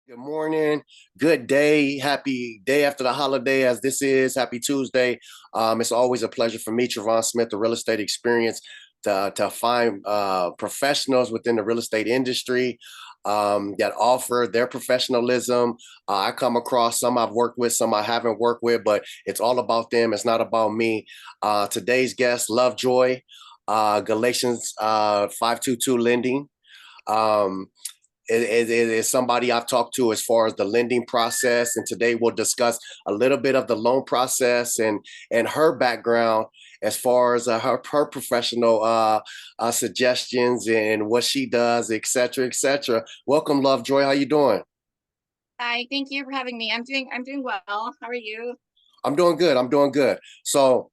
Good morning, good day, happy day after the holiday, as this is. Happy Tuesday. It's always a pleasure for me, Travon Smith, the real estate experience, to find professionals within the real estate industry that offer their professionalism. I come across some I've worked with, some I haven't worked with, but it's all about them. It's not about me. Today's guest, LoveJoy, Galatians 522 Lending. Um, it is somebody I've talked to as far as the lending process. And today we'll discuss a little bit of the loan process and her background as far as her professional suggestions and what she does, et cetera, et cetera. Welcome, Lovejoy. How you doing? Hi, thank you for having me. I'm doing well. How are you? I'm doing good. I'm doing good. So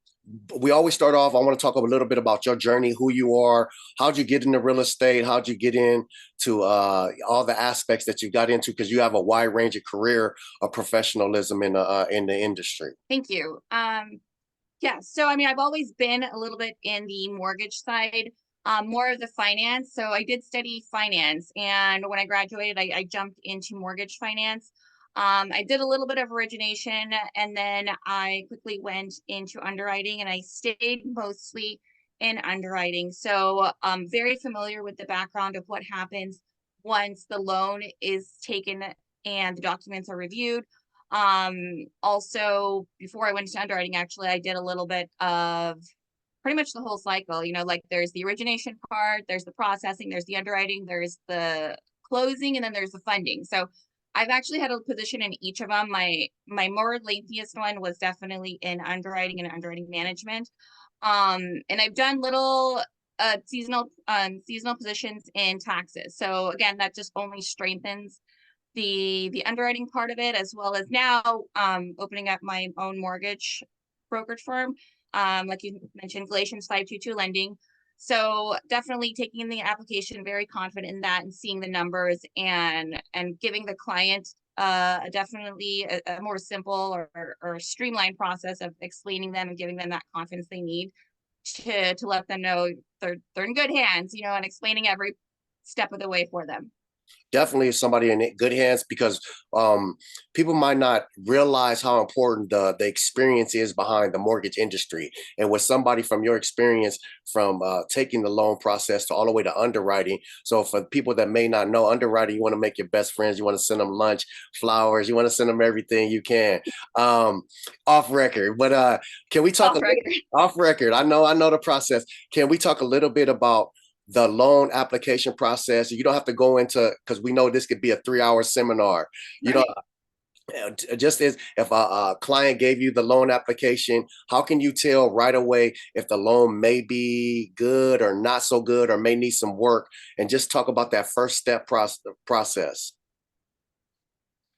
we always start off. I want to talk a little bit about your journey, who you are, how'd you get into real estate, how'd you get into all the aspects that you got into, because you have a wide range of career of professionalism in the industry. Thank you. Yeah, so I mean, I've always been a little bit in the mortgage side, more of the finance. So I did study finance, and when I graduated, I jumped into mortgage finance. I did a little bit of origination, and then I quickly went into underwriting, and I stayed mostly in underwriting. So I'm very familiar with the background of what happens once the loan is taken and the documents are reviewed. Also, before I went to underwriting, actually, I did a little bit of pretty much the whole cycle. Like there's the origination part, there's the processing, there's the underwriting, there's the closing, and then there's the funding. So I've actually had a position in each of them. My more lengthiest one was definitely in underwriting and underwriting management. And I've done little seasonal positions in taxes. So again, that just only strengthens the underwriting part of it, as well as now opening up my own mortgage brokerage firm, like you mentioned, Galatians 522 lending. So definitely taking the application, very confident in that, and seeing the numbers and giving the client definitely a more simple or streamlined process of explaining them and giving them that confidence they need to let them know they're in good hands, and explaining every step of the way for them. Definitely somebody in good hands, because people might not realize how important the experience is behind the mortgage industry. And with somebody from your experience, from taking the loan process to all the way to underwriting. So for people that may not know underwriting, you want to make your best friends, you want to send them lunch, flowers, you want to send them everything you can, um, off record. But can we talk a Off little record. off record? I know the process. Can we talk a little bit about the loan application process? You don't have to go into, because we know this could be a 3 hour seminar. You know, Right. just as if a client gave you the loan application, how can you tell right away if the loan may be good or not so good or may need some work? And just talk about that first step process.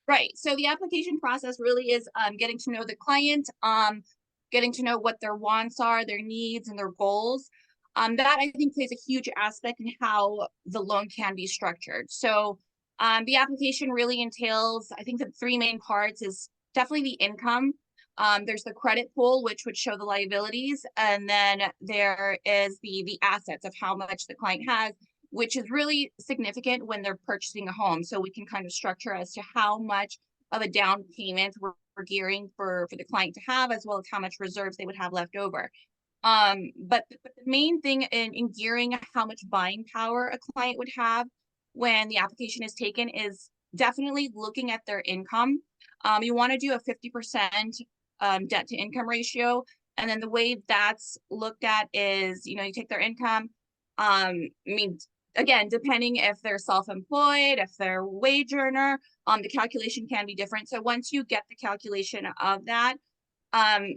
Right. So the application process really is getting to know the client, getting to know what their wants are, their needs, and their goals. That I think plays a huge aspect in how the loan can be structured. So the application really entails, I think the three main parts is definitely the income. There's the credit pool, which would show the liabilities, and then there is the assets of how much the client has, which is really significant when they're purchasing a home. So we can kind of structure as to how much of a down payment we're gearing for the client to have, as well as how much reserves they would have left over. But the main thing in gearing how much buying power a client would have when the application is taken is definitely looking at their income. You want to do a 50% debt to income ratio. And then the way that's looked at is, you take their income. I mean, again, depending if they're self-employed, if they're a wage earner, the calculation can be different. So once you get the calculation of that,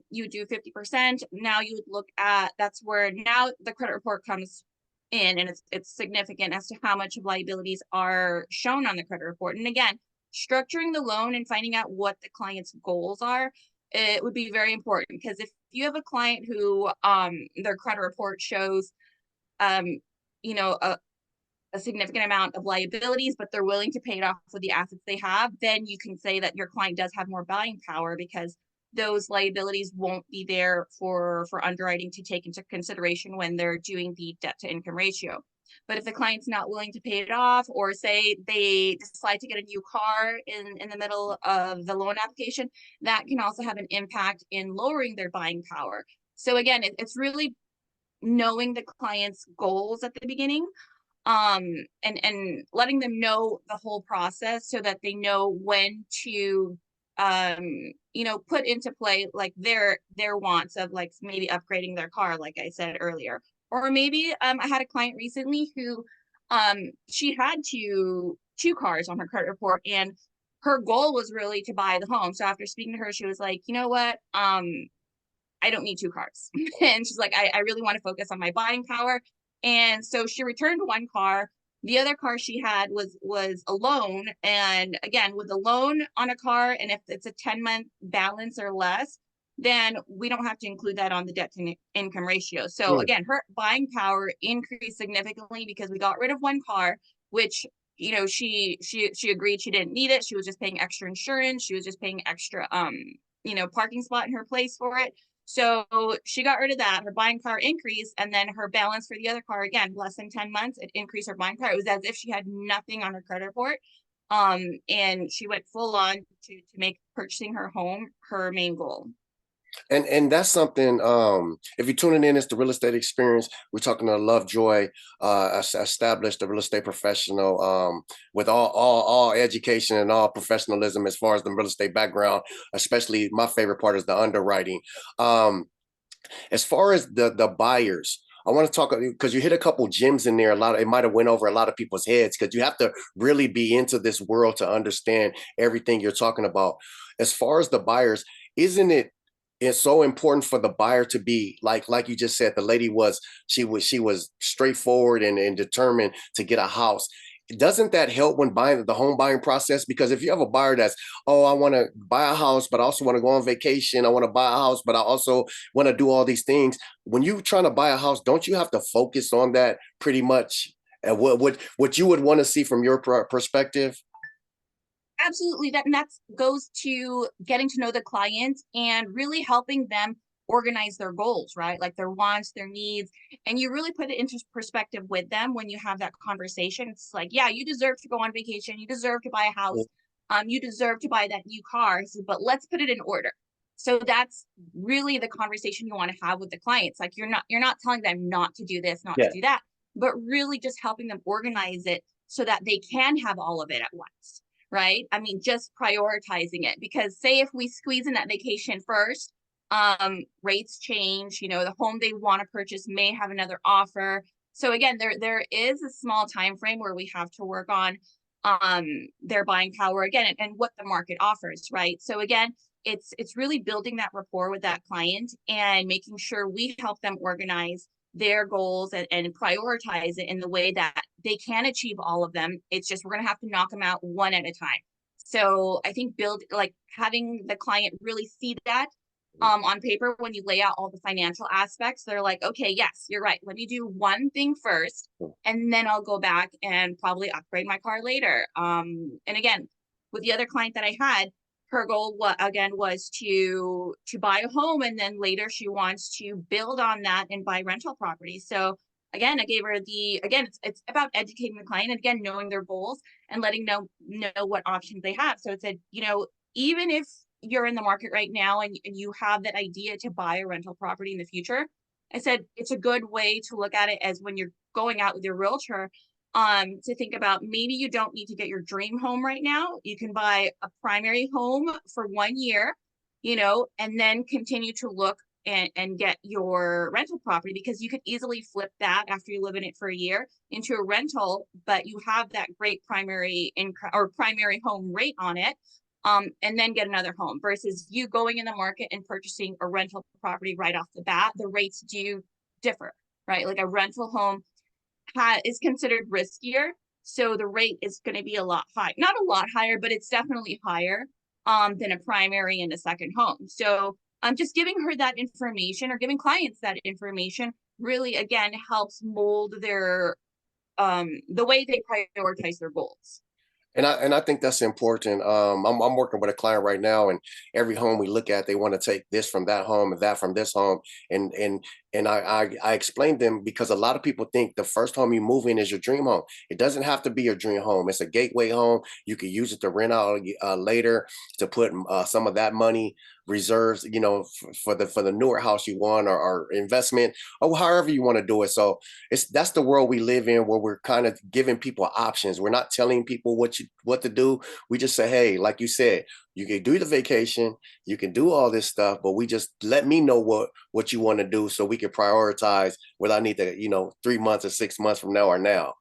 you do 50%. Now you would look at, that's where now the credit report comes in, and it's significant as to how much of liabilities are shown on the credit report. And again, structuring the loan and finding out what the client's goals are, it would be very important, because if you have a client who their credit report shows um you know a significant amount of liabilities, but they're willing to pay it off with the assets they have, then you can say that your client does have more buying power, because those liabilities won't be there for underwriting to take into consideration when they're doing the debt to income ratio. But if the client's not willing to pay it off, or say they decide to get a new car in the middle of the loan application, that can also have an impact in lowering their buying power. So again, it's really knowing the client's goals at the beginning, and letting them know the whole process so that they know when to put into play like their wants of like maybe upgrading their car, like I said earlier. Or maybe I had a client recently who she had two cars on her credit report, and her goal was really to buy the home. So after speaking to her, she was like, you know what, I don't need two cars. And she's like, I really want to focus on my buying power. And so she returned one car. The other car she had was a loan. And again, with a loan on a car, and if it's a 10-month balance or less, then we don't have to include that on the debt to income ratio. So again, her buying power increased significantly because we got rid of one car, which she agreed she didn't need it. She was just paying extra insurance. She was just paying extra parking spot in her place for it. So she got rid of that. Her buying power increased, and then her balance for the other car, again, less than 10 months, it increased her buying power. It was as if she had nothing on her credit report. And she went full on to make purchasing her home her main goal. And that's something, if you're tuning in, it's the real estate experience. We're talking to LoveJoy, established a real estate professional, with all education and all professionalism as far as the real estate background. Especially my favorite part is the underwriting. As far as the buyers, I want to talk because you hit a couple gems in there. It might have went over a lot of people's heads because you have to really be into this world to understand everything you're talking about. As far as the buyers, isn't it? It's so important for the buyer to be like you just said. The lady she was straightforward and determined to get a house. Doesn't that help when buying the home buying process? Because if you have a buyer that's, oh, I want to buy a house, but I also want to go on vacation. I want to buy a house, but I also want to do all these things. When you're trying to buy a house, don't you have to focus on that pretty much? And what you would want to see from your perspective? Absolutely. That goes to getting to know the client and really helping them organize their goals, right? Like their wants, their needs. And you really put it into perspective with them when you have that conversation. It's like, yeah, you deserve to go on vacation. You deserve to buy a house. You deserve to buy that new car. But let's put it in order. So that's really the conversation you want to have with the clients. Like you're not telling them not to do this, not to Yeah. do that, but really just helping them organize it so that they can have all of it at once. Right? I mean, just prioritizing it, because say if we squeeze in that vacation first, rates change, the home they want to purchase may have another offer. So again, there is a small time frame where we have to work on their buying power again, and what the market offers, right? So again, it's really building that rapport with that client and making sure we help them organize their goals and prioritize it in the way that they can achieve all of them. It's just we're going to have to knock them out one at a time. So I think having the client really see that on paper when you lay out all the financial aspects, they're like, okay, yes, you're right. Let me do one thing first, and then I'll go back and probably upgrade my car later. And again, with the other client that I had, her goal was to buy a home, and then later she wants to build on that and buy rental property. So again, I gave her it's about educating the client, and again, knowing their goals and letting know what options they have. So it said, even if you're in the market right now and you have that idea to buy a rental property in the future, I said it's a good way to look at it as when you're going out with your realtor, to think about maybe you don't need to get your dream home right now. You can buy a primary home for 1 year, and then continue to look and get your rental property, because you could easily flip that after you live in it for a year into a rental, but you have that great primary income or primary home rate on it, and then get another home, versus you going in the market and purchasing a rental property right off the bat. The rates do differ, right? Like a rental home is considered riskier, so the rate is going to be a lot high, not a lot higher, but it's definitely higher than a primary and a second home. So just giving her that information, or giving clients that information, really again helps mold their the way they prioritize their goals. And I think that's important. I'm working with a client right now, and every home we look at, they want to take this from that home and that from this home, and And I explained them because a lot of people think the first home you move in is your dream home. It doesn't have to be your dream home. It's a gateway home. You can use it to rent out later, to put some of that money reserves, for the newer house you want, or investment, or however you want to do it. So that's the world we live in, where we're kind of giving people options. We're not telling people what to do. We just say, hey, like you said, you can do the vacation, you can do all this stuff, but we just let me know what you want to do, so we can prioritize whether I need to, 3 months or 6 months from now or now.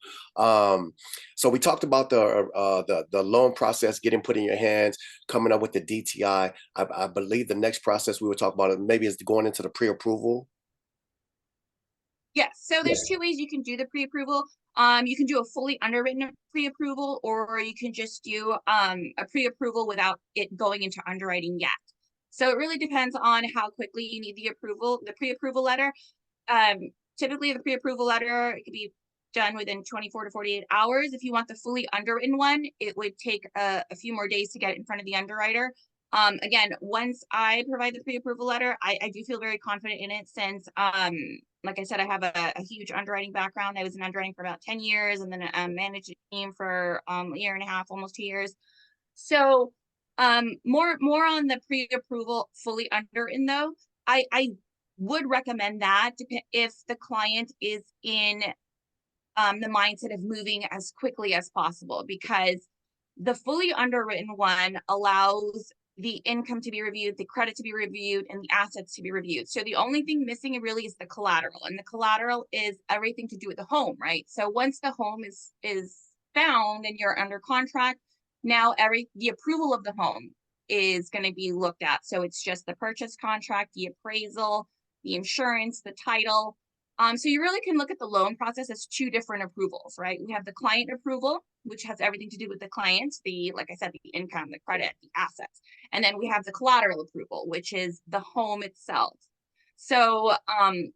So we talked about the loan process, getting put in your hands, coming up with the DTI. I believe the next process we would talk about, maybe, is going into the pre-approval. Yes, so Yeah. there's two ways you can do the pre-approval. You can do a fully underwritten pre-approval, or you can just do a pre-approval without it going into underwriting yet. So it really depends on how quickly you need the pre-approval letter. Typically the pre-approval letter, it could be done within 24 to 48 hours. If you want the fully underwritten one, it would take a few more days to get it in front of the underwriter. Again, once I provide the pre-approval letter, I do feel very confident in it, since like I said, I have a huge underwriting background. I was in underwriting for about 10 years, and then managed a team for a year and a half, almost 2 years. So more on the pre-approval fully underwritten though. I would recommend that if the client is in the mindset of moving as quickly as possible, because the fully underwritten one allows the income to be reviewed, the credit to be reviewed, and the assets to be reviewed. So the only thing missing really is the collateral, and the collateral is everything to do with the home, right? So once the home is found and you're under contract, now the approval of the home is going to be looked at. So it's just the purchase contract, the appraisal, the insurance, the title. So you really can look at the loan process as two different approvals, right? We have the client approval, which has everything to do with the client, like I said, the income, the credit, the assets. And then we have the collateral approval, which is the home itself. So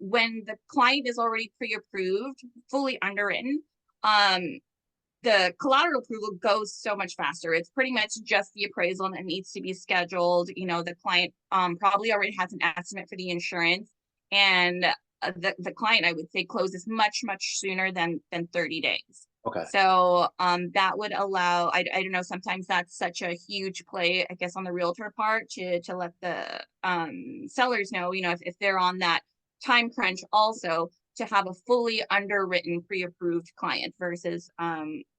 when the client is already pre-approved, fully underwritten, the collateral approval goes so much faster. It's pretty much just the appraisal that needs to be scheduled. The client probably already has an estimate for the insurance, and the client, I would say, closes much sooner than 30 days. Okay. So that would allow, I don't know, sometimes that's such a huge play, I guess, on the realtor part, to let the sellers know, if they're on that time crunch, also to have a fully underwritten pre-approved client versus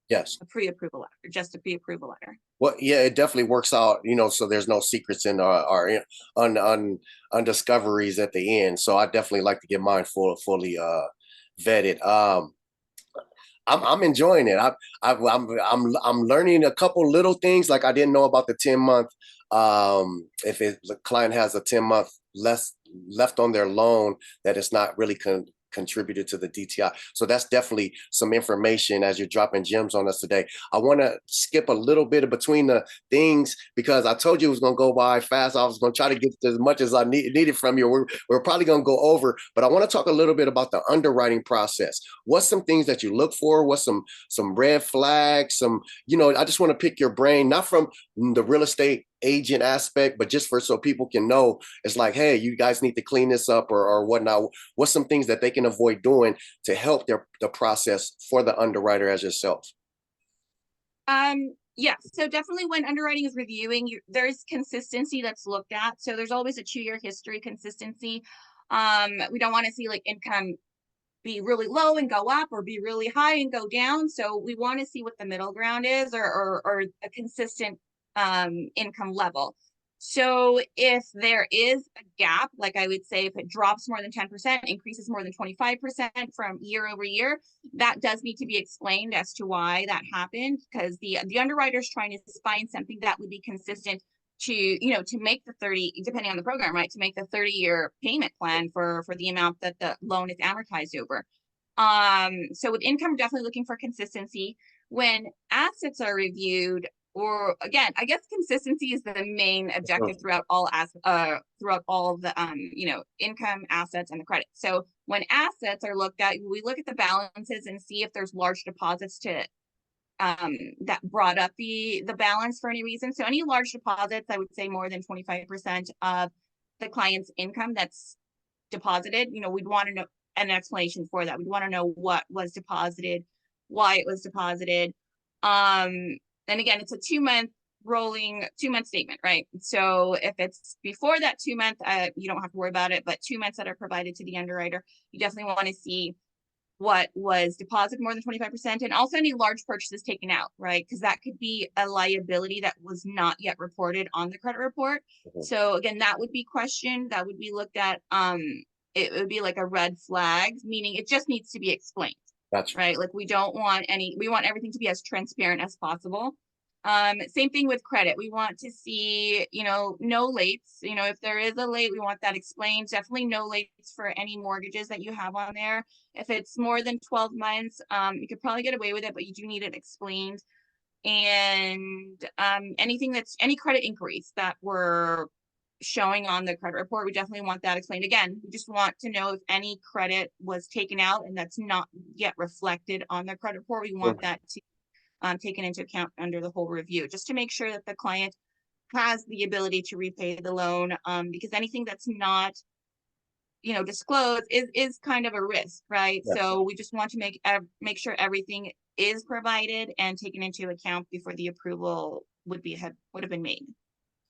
Yes. a pre-approval letter, just a pre-approval letter. Well, yeah, it definitely works out, so there's no secrets in our undiscoveries at the end. So I definitely like to get mine fully vetted. I'm enjoying it. I'm learning a couple little things, like I didn't know about the 10-month. If the client has a 10-month left on their loan, that it's not really contributed to the DTI. So that's definitely some information as you're dropping gems on us today. I want to skip a little bit between the things, because I told you it was going to go by fast. I was going to try to get as much as I needed from you. We're probably going to go over, but I want to talk a little bit about the underwriting process. What's some things that you look for? What's some red flags? I just want to pick your brain, not from the real estate agent aspect, but just so people can know, it's like, hey, you guys need to clean this up or whatnot. What's some things that they can avoid doing to help the process for the underwriter as yourself? Yeah, so definitely when underwriting is reviewing, there's consistency that's looked at. So there's always a 2-year history consistency. We don't want to see like income be really low and go up, or be really high and go down. So we want to see what the middle ground is, or a consistent income level. So if there is a gap, like I would say, if it drops more than 10%, increases more than 25% from year over year, that does need to be explained as to why that happened, because the underwriter is trying to find something that would be consistent to make the 30, depending on the program, right, to make the 30-year payment plan for the amount that the loan is amortized over. So with income, definitely looking for consistency. When assets are reviewed, or again, I guess consistency is the main objective throughout all the income, assets, and the credit. So when assets are looked at, we look at the balances and see if there's large deposits that brought up the balance for any reason. So any large deposits, I would say more than 25% of the client's income, that's deposited, we'd want to know an explanation for that. We'd want to know what was deposited, why it was deposited. And again, it's a 2-month rolling 2-month statement, right? So if it's before that 2-month, you don't have to worry about it, but 2 months that are provided to the underwriter, you definitely want to see what was deposited more than 25%, and also any large purchases taken out, right? Because that could be a liability that was not yet reported on the credit report. So again, that would be questioned, that would be looked at. It would be like a red flag, meaning it just needs to be explained. Gotcha. Right? Like we want everything to be as transparent as possible. Same thing with credit. We want to see, no lates. If there is a late, we want that explained. Definitely no lates for any mortgages that you have on there. If it's more than 12 months, you could probably get away with it, but you do need it explained. And any credit inquiries that were showing on the credit report, we definitely want that explained. Again, we just want to know if any credit was taken out and that's not yet reflected on the credit report. We want that to taken into account under the whole review, just to make sure that the client has the ability to repay the loan, because anything that's not disclosed is kind of a risk, right? Yes. So we just want to make sure everything is provided and taken into account before the approval would have been made.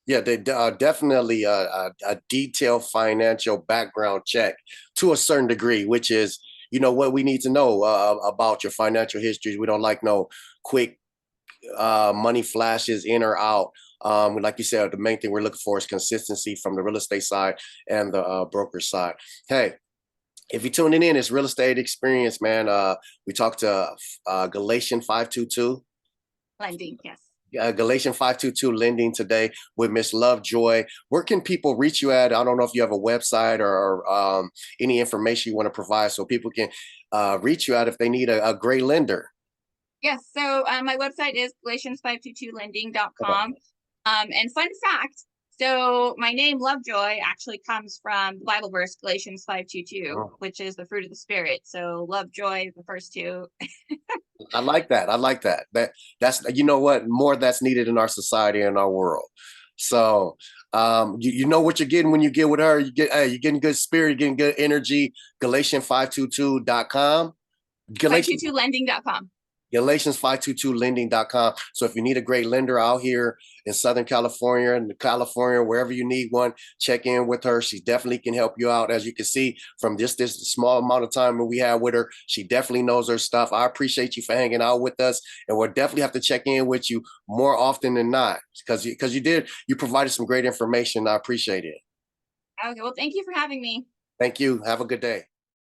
Yeah, they definitely a detailed financial background check to a certain degree, which is, what we need to know about your financial histories. We don't like no quick money flashes in or out. Like you said, the main thing we're looking for is consistency from the real estate side and the broker side. Hey, if you're tuning in, it's Real Estate Experience, man. We talked to Galatians 522. Lending, yes. Galatians 522 lending today with Miss LoveJoy. Where can people reach you at? I don't know if you have a website or any information you want to provide so people can reach you out if they need a great lender. Yes. So my website is Galatians522lending.com. And fun fact, so my name LoveJoy actually comes from the Bible verse Galatians 5:22, which is the fruit of the spirit. So LoveJoy, the first two. I like that. I like that. That's what, more that's needed in our society and our world. So you know what you're getting when you get with her. You're getting good spirit, you're getting good energy. Galatians522.com. 522lending.com. Galatians522lending.com. So if you need a great lender out here in Southern California and California, wherever you need one, check in with her. She definitely can help you out. As you can see from this small amount of time that we have with her, she definitely knows her stuff. I appreciate you for hanging out with us, and we'll definitely have to check in with you more often than not because you provided some great information. I appreciate it. Okay, well, thank you for having me. Thank you. Have a good day.